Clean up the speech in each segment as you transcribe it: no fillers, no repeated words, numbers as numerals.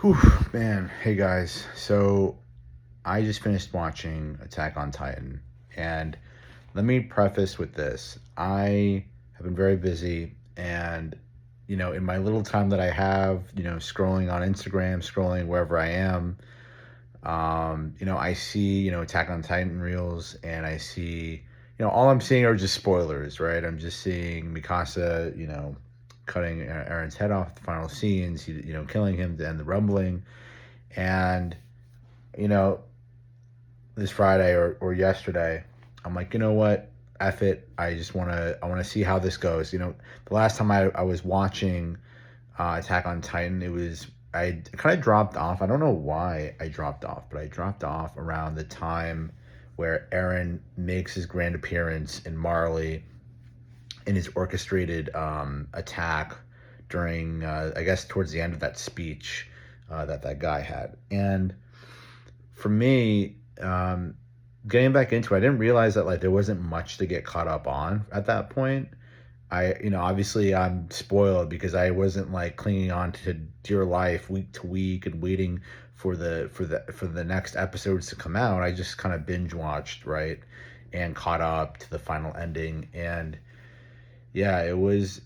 Whew, man. Hey guys. So I just finished watching Attack on Titan, and let me preface with this. I have been very busy, and in my little time that I have, scrolling on Instagram, scrolling wherever I am, I see, Attack on Titan reels, and I see, all I'm seeing are just spoilers, right? I'm just seeing Mikasa, cutting Eren's head off, the final scenes, killing him to end the rumbling. And, you know, this Friday or yesterday, I'm like, you know what? F it. I wanna see how this goes. The last time I was watching Attack on Titan, I kind of dropped off. I don't know why I dropped off, but I dropped off around the time where Eren makes his grand appearance in Marley in his orchestrated attack during, I guess, towards the end of that speech that guy had. And for me, getting back into it, I didn't realize that like there wasn't much to get caught up on at that point. Obviously I'm spoiled because I wasn't like clinging on to dear life week to week and waiting for the next episodes to come out. I just kind of binge watched, right, and caught up to the final ending. And yeah, it's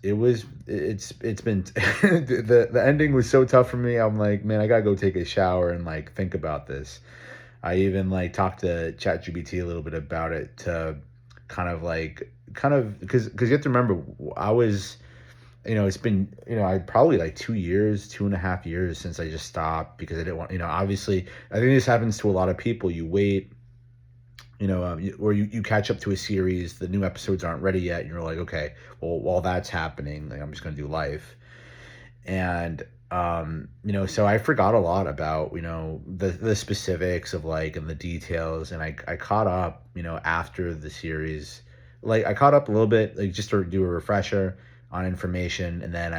been the ending was so tough for me. I'm like, man, I gotta go take a shower and like think about this. I even like talked to ChatGPT a little bit about it to kind of because you have to remember I was, it's been, I probably like 2 years, 2.5 years since I just stopped because I didn't want, obviously I think this happens to a lot of people. You wait, or you catch up to a series, the new episodes aren't ready yet, and you're like, okay, well, while that's happening, like, I'm just gonna do life. And so I forgot a lot about, the specifics of like and the details, and I caught up, after the series. Like I caught up a little bit, like just to do a refresher on information, and then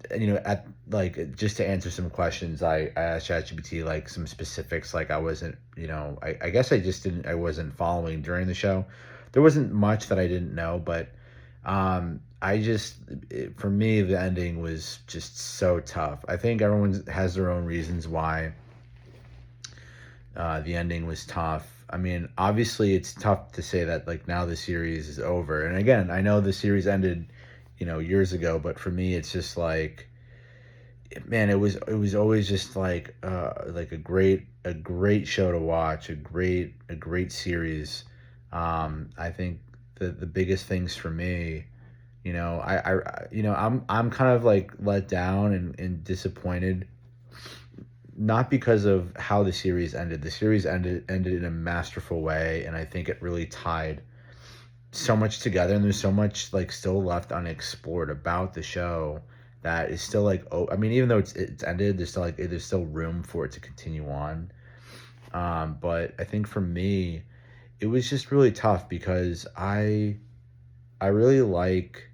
at like just to answer some questions, I asked ChatGPT like some specifics. Like I wasn't, I guess I wasn't following during the show. There wasn't much that I didn't know, but for me, the ending was just so tough. I think everyone has their own reasons why the ending was tough. I mean, obviously, it's tough to say that like now the series is over. And again, I know the series ended, years ago, but for me, it's just like, man, it was always just like a great show to watch, a great series. I think the biggest things for me, I'm kind of like let down and disappointed, not because of how the series ended. The series ended in a masterful way, and I think it really tied so much together, and there's so much like still left unexplored about the show that is still like, oh, I mean, even though it's ended, there's still room for it to continue on. But I think for me, it was just really tough because I really like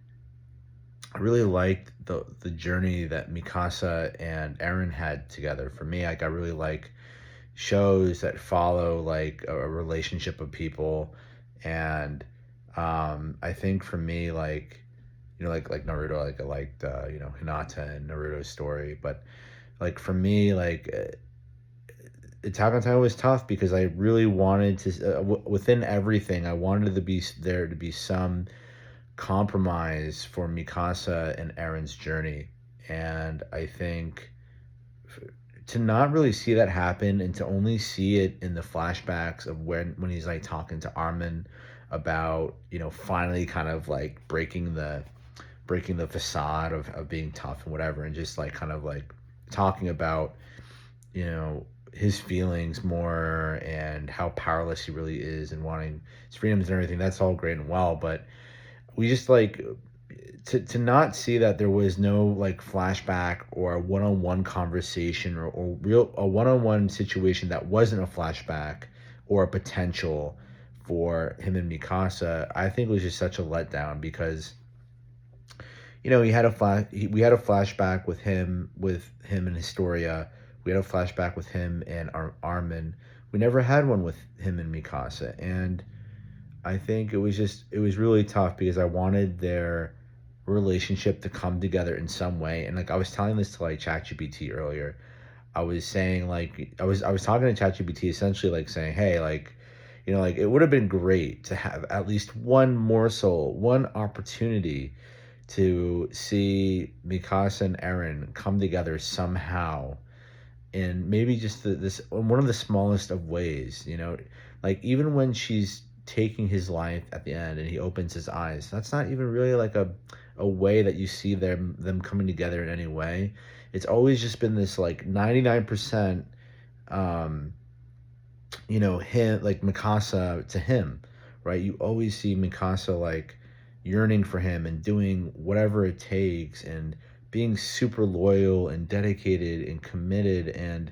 I really liked the journey that Mikasa and Eren had together. For me, like I really like shows that follow like a relationship of people. And I think for me, like, like Naruto, like I liked Hinata and Naruto's story. But like for me, like Attack on Titan was tough because I really wanted to, within everything, I wanted to be there to be some compromise for Mikasa and Eren's journey. And I think to not really see that happen and to only see it in the flashbacks of when he's like talking to Armin about, finally kind of like breaking the facade of being tough and whatever, and just like kind of like talking about, you know his feelings more and how powerless he really is and wanting his freedoms and everything. That's all great and well, but we just like to not see that there was no like flashback or a one-on-one conversation, or real a one-on-one situation that wasn't a flashback or a potential for him and Mikasa. I think it was just such a letdown because we had a flashback with him and Historia. We had a flashback with him and Armin. We never had one with him and Mikasa, and I think it was really tough because I wanted their relationship to come together in some way. And like I was telling this to like ChatGPT earlier. I was saying like I was talking to ChatGPT essentially like saying, hey, like, like it would have been great to have at least one morsel, one opportunity to see Mikasa and Eren come together somehow, and maybe just this one of the smallest of ways, like even when she's taking his life at the end and he opens his eyes, that's not even really like a way that you see them coming together in any way. It's always just been this like 99%, um him, like Mikasa to him, right? You always see Mikasa like yearning for him and doing whatever it takes and being super loyal and dedicated and committed, and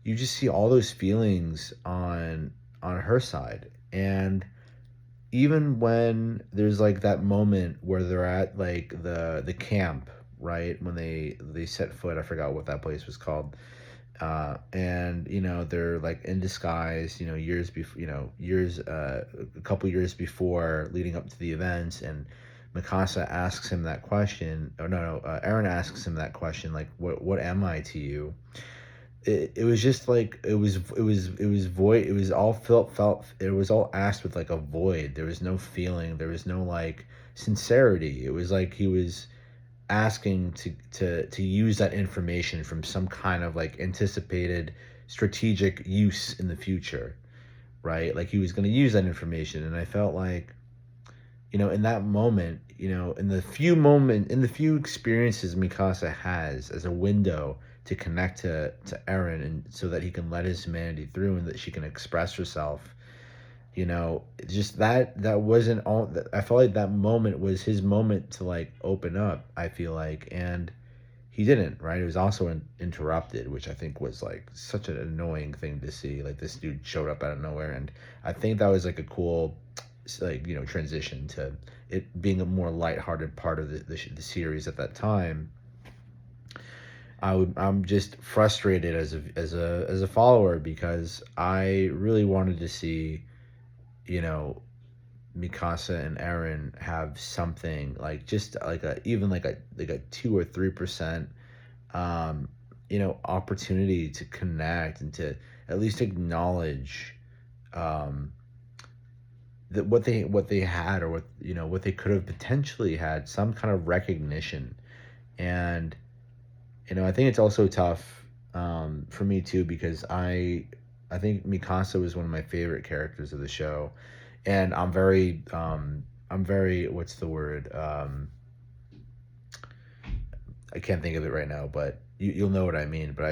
you just see all those feelings on her side. And even when there's like that moment where they're at like the camp, right, when they set foot, I forgot what that place was called, and they're like in disguise, years before, a couple years before, leading up to the events, and Mikasa asks him that question. Oh no, no, Eren asks him that question, like, what am I to you? It was just like it was void. It was all felt it was all asked with like a void. There was no feeling, there was no like sincerity. It was like he was asking to use that information from some kind of like anticipated strategic use in the future, right? Like he was going to use that information. And I felt like, in that moment, in the few experiences Mikasa has as a window to connect to Eren, and so that he can let his humanity through and that she can express herself, just that wasn't all. I felt like that moment was his moment to like open up, I feel like, and he didn't, right? It was also interrupted, which I think was like such an annoying thing to see. Like this dude showed up out of nowhere, and I think that was like a cool, like, transition to it being a more lighthearted part of the series at that time. I'm just frustrated as a follower, because I really wanted to see, you know Mikasa and Eren have something like, just like a, even like a 2 or 3%, opportunity to connect and to at least acknowledge, um, that what they had, or what they could have potentially had, some kind of recognition. And I think it's also tough, for me too, because I think Mikasa was one of my favorite characters of the show, and I'm very, what's the word, I can't think of it right now, but you'll know what I mean. But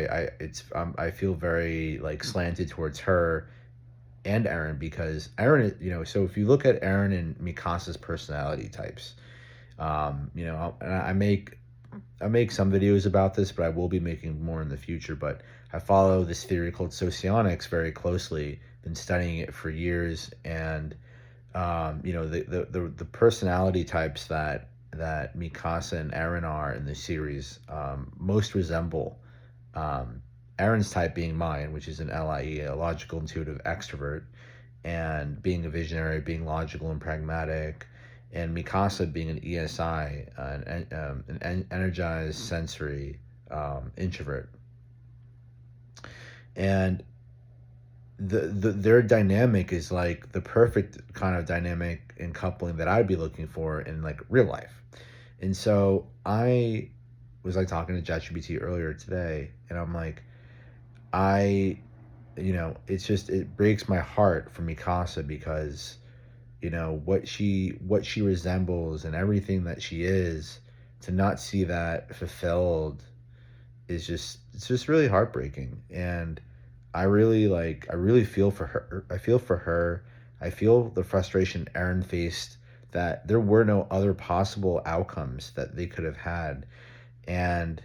I feel very like slanted towards her and Eren, because Eren, so if you look at Eren and Mikasa's personality types, and I make some videos about this, but I will be making more in the future. But I follow this theory called socionics very closely. Been studying it for years, and the personality types that Mikasa and Eren are in the series, most resemble, um, Eren's type being mine, which is an LIE, a logical, intuitive extrovert, and being a visionary, being logical and pragmatic, and Mikasa being an ESI, an energized sensory, introvert. And their dynamic is like the perfect kind of dynamic and coupling that I'd be looking for in like real life. And so I was like talking to ChatGPT earlier today, and I'm like, I, it's just, it breaks my heart for Mikasa, because what she resembles and everything that she is, to not see that fulfilled is just, it's just really heartbreaking. And I really feel for her. I feel for her. I feel the frustration Eren faced, that there were no other possible outcomes that they could have had. And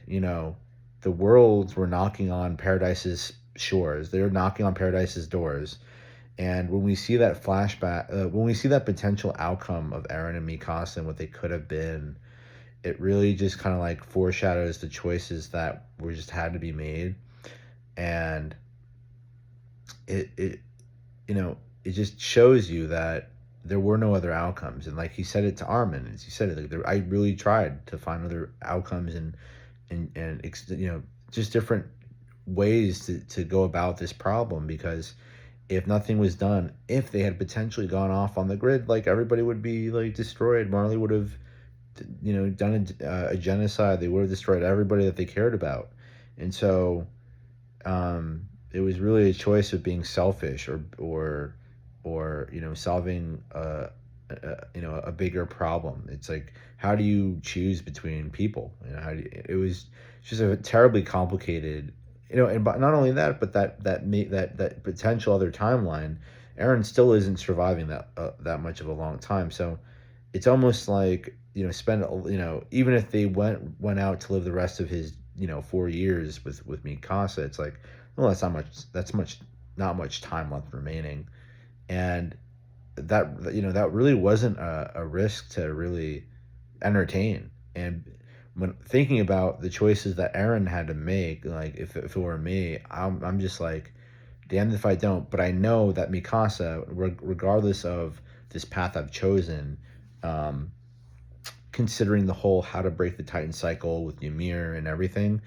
the worlds were knocking on Paradise's shores. They were knocking on Paradise's doors. And when we see that flashback, when we see that potential outcome of Eren and Mikasa and what they could have been, it really just kind of like foreshadows the choices that were just had to be made. And it you know it just shows you that there were no other outcomes. And like he said it to Armin, as he said it, like I really tried to find other outcomes and just different ways to go about this problem, because if nothing was done, if they had potentially gone off on the grid, like everybody would be like destroyed. Marley would have, done a genocide. They would have destroyed everybody that they cared about. And so it was really a choice of being selfish or solving a bigger problem. It's like, how do you choose between people? It was just a terribly complicated, and but not only that, but that potential other timeline. Eren still isn't surviving that much of a long time. So it's almost like, spend, even if they went out to live the rest of his 4 years with Mikasa, it's like, well, that's not much time left remaining. And that really wasn't a risk to really entertain. And when thinking about the choices that Eren had to make, like if it were me, I'm just like, damned if I don't. But I know that Mikasa, regardless of this path I've chosen, um, considering the whole how to break the Titan cycle with Ymir and everything,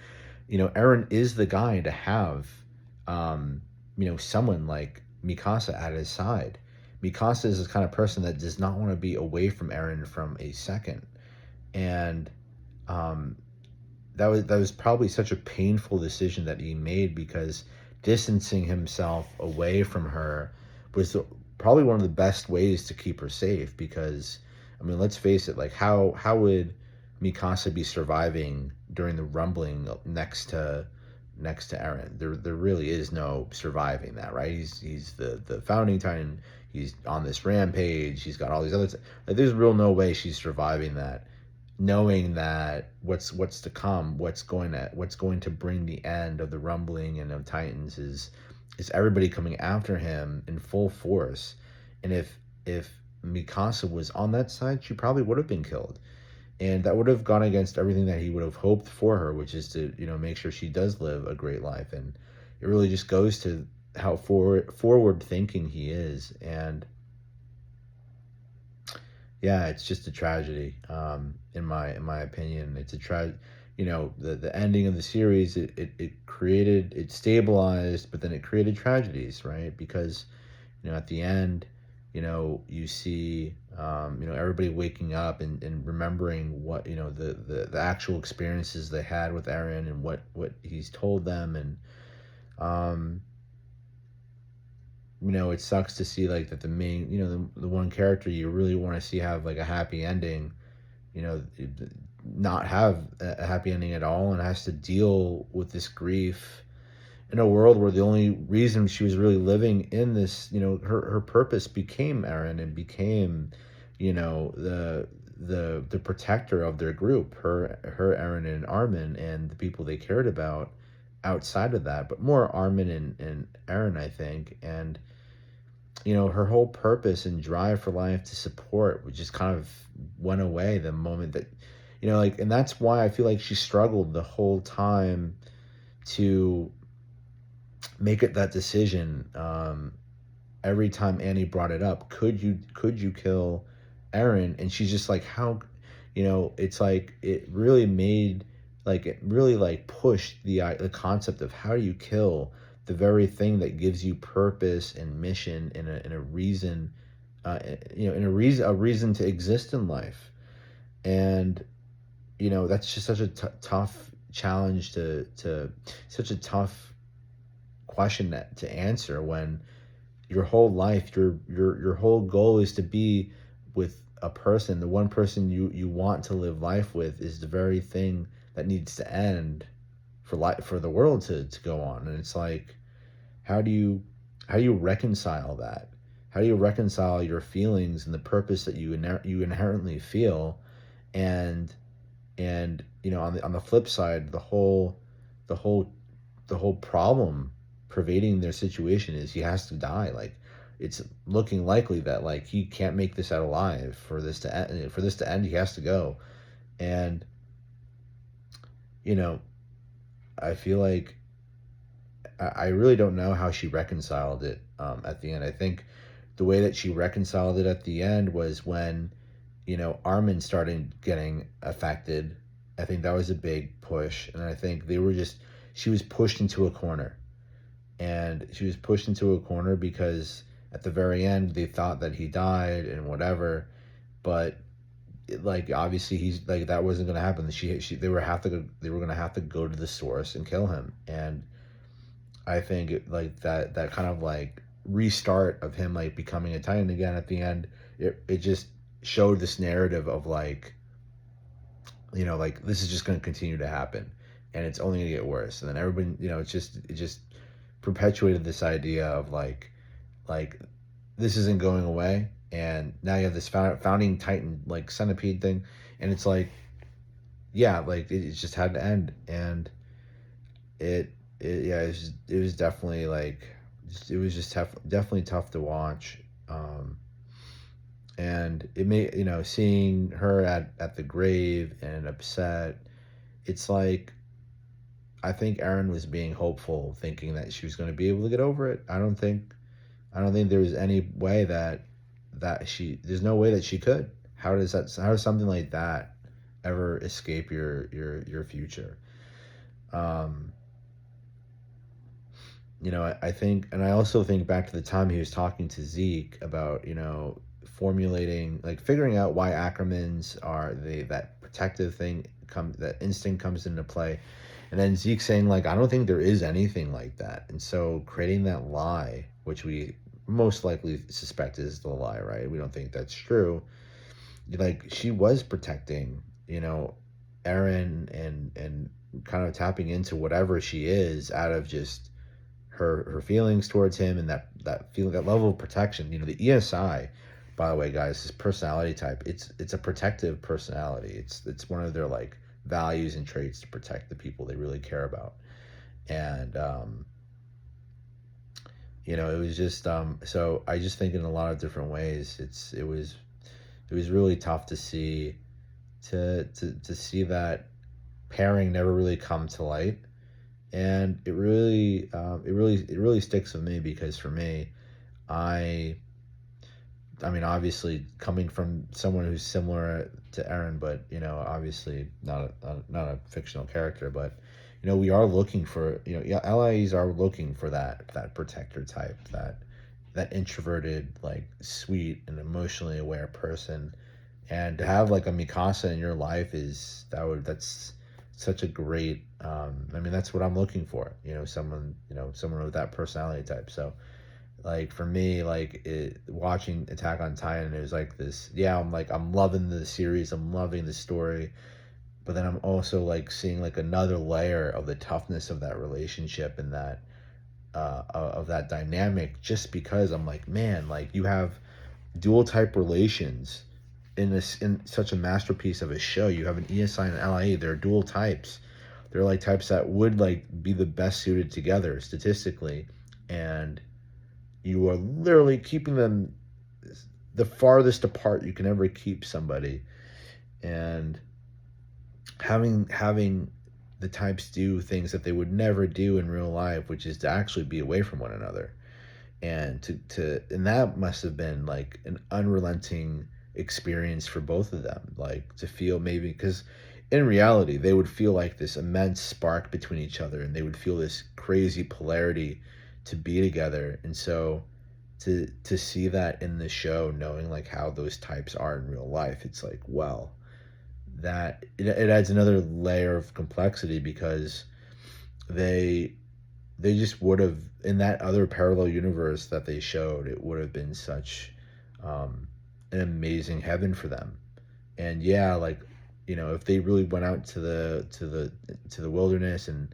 Eren is the guy to have, someone like Mikasa at his side. Mikasa is the kind of person that does not want to be away from Eren from a second. And um, that was probably such a painful decision that he made, because distancing himself away from her was probably one of the best ways to keep her safe. Because I mean, let's face it, like how would Mikasa be surviving during the rumbling next to Eren? There really is no surviving that, right? He's the founding titan. He's on this rampage. He's got all these other like, there's real no way she's surviving that, knowing that what's to come, what's going to bring the end of the rumbling and of Titans is everybody coming after him in full force. And if Mikasa was on that side, she probably would have been killed, and that would have gone against everything that he would have hoped for her, which is to make sure she does live a great life. And it really just goes to how forward thinking he is. And yeah, it's just a tragedy. In my opinion, it's a the ending of the series, it stabilized, but then it created tragedies, right? Because at the end, you see, everybody waking up and remembering what, the actual experiences they had with Eren and what he's told them. And um, it sucks to see like that the main, the one character you really want to see have like a happy ending, not have a happy ending at all, and has to deal with this grief in a world where the only reason she was really living in this, her purpose became Eren, and became, the protector of their group, her Eren and Armin, and the people they cared about outside of that, but more Armin and Eren, I think. And her whole purpose and drive for life to support, which just kind of went away the moment that, like, and that's why I feel like she struggled the whole time to make it that decision. Every time Annie brought it up, could you kill Eren? And she's just like, how, it's like it really made, like it really like pushed the concept of how do you kill the very thing that gives you purpose and mission and a reason, in a reason to exist in life. And that's just such a tough challenge to such a tough question to answer, when your whole life, your whole goal is to be with a person. The one person you want to live life with is the very thing that needs to end for life, for the world to go on. And it's like, how do you reconcile that? How do you reconcile your feelings and the purpose that you inherently feel? And on the flip side, the whole the whole problem pervading their situation is he has to die. Like, it's looking likely that like he can't make this out alive. For this to end, he has to go. And you know I feel like I really don't know how she reconciled it, at the end. I think the way that she reconciled it at the end was when, Armin started getting affected. I think that was a big push. And I think she was pushed into a corner. And she was pushed into a corner because at the very end, they thought that he died and whatever. But like obviously he's like that wasn't going to happen. They were going to have to go to the source and kill him. And I think like that kind of like restart of him like becoming a Titan again at the end, it just showed this narrative of like, like this is just going to continue to happen, and it's only going to get worse. And then everybody, it just perpetuated this idea of like this isn't going away, and now you have this founding Titan like centipede thing, and it's like, yeah, like it just had to end. And yeah, it was definitely like it was just definitely tough to watch. And it made, seeing her at the grave and upset, it's like I think Eren was being hopeful, thinking that she was going to be able to get over it. I don't think there was any way there's no way that she could. How does something like that ever escape your future? Um, I think, and I also think back to the time he was talking to Zeke about, formulating, like figuring out why Ackermans are that protective thing that instinct comes into play. And then Zeke saying like, I don't think there is anything like that. And so creating that lie, which we most likely suspect is the lie, right? We don't think that's true. Like she was protecting, Eren and kind of tapping into whatever she is out of just her feelings towards him, and that feeling, that level of protection. The ESI, by the way, guys, this personality type, it's a protective personality. It's one of their like values and traits to protect the people they really care about. And it was just so I just think in a lot of different ways it was really tough to see to see that pairing never really come to light. And it really sticks with me because for me, I I mean, obviously coming from someone who's similar to Eren, but obviously not a fictional character, but we are looking for, yeah, allies are looking for that protector type, that introverted, like sweet and emotionally aware person. And to have like a Mikasa in your life that's such a great, I mean, that's what I'm looking for, someone with that personality type. So like for me, like watching Attack on Titan, it was like this, yeah, I'm loving the series, I'm loving the story, but then I'm also like seeing like another layer of the toughness of that relationship and that of that dynamic, just because I'm like, man, like you have dual type relations in such a masterpiece of a show. You have an ESI and an LIE. They're dual types. They're like types that would like be the best suited together statistically, and you are literally keeping them the farthest apart you can ever keep somebody. And having the types do things that they would never do in real life, which is to actually be away from one another. And and that must have been like an unrelenting experience for both of them, like to feel, maybe because in reality they would feel like this immense spark between each other, and they would feel this crazy polarity to be together. And so to see that in the show, knowing like how those types are in real life, it's like, well, that it adds another layer of complexity, because they they just would have, in that other parallel universe that they showed, it would have been such an amazing heaven for them. And yeah, like if they really went out to the wilderness and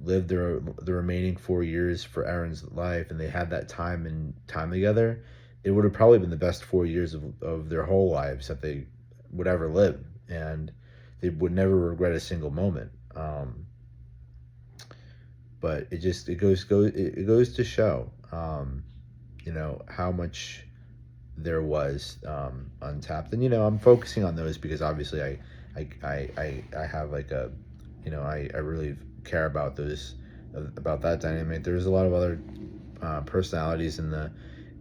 lived the remaining 4 years for Aaron's life, and they had that time together, it would have probably been the best 4 years of their whole lives that they would ever live, and they would never regret a single moment. But it goes to show, how much there was untapped. And I'm focusing on those because obviously I have like a, I really care about those, about that dynamic. There's a lot of other personalities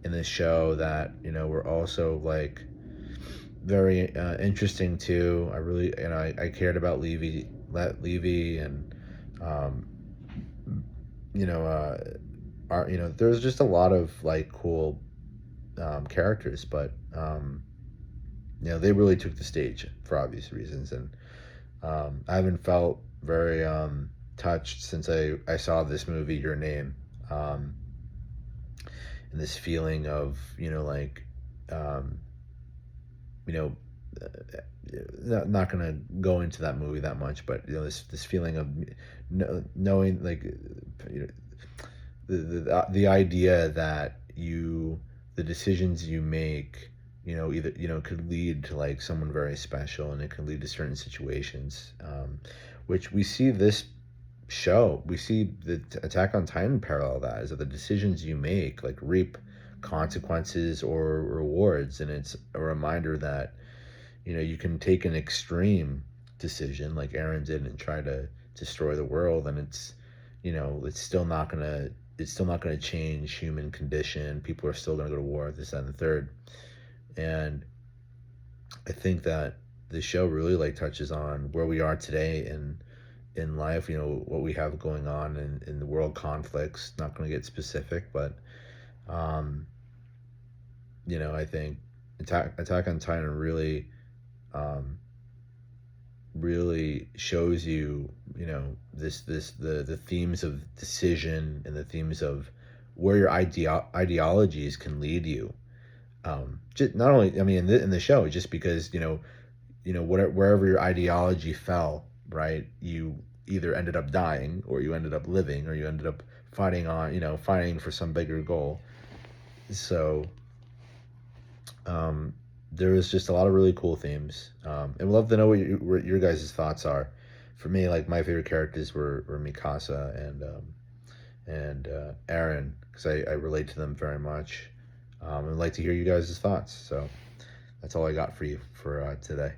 in this show that, were also like very interesting too. I really, I cared about Levy, and um, you know, there's just a lot of like cool characters, but they really took the stage for obvious reasons, and I haven't felt very touched since I saw this movie, Your Name, um, and this feeling of like um, you know uh, not gonna go into that movie that much, but this feeling of knowing, like, you know, the idea that the decisions you make, either could lead to like someone very special, and it can lead to certain situations, which we see the Attack on Titan parallel that, is that the decisions you make like reap consequences or rewards, and it's a reminder that you can take an extreme decision like Eren did and try to destroy the world, and it's still not gonna change human condition. People are still gonna go to war, this, that, and the third. And I think that the show really like touches on where we are today in life, what we have going on in the world conflicts. Not going to get specific, but um, I think Attack on Titan um, really shows you, the themes of decision and the themes of where your ideologies can lead you. Just, not only, I mean, in the show, just because wherever your ideology fell, right, you either ended up dying, or you ended up living, or you ended up fighting for some bigger goal. So there was just a lot of really cool themes, and we'd love to know what your guys' thoughts are. For me, like, my favorite characters were Mikasa and Eren, because I relate to them very much. I'd like to hear you guys' thoughts. So that's all I got for you for today.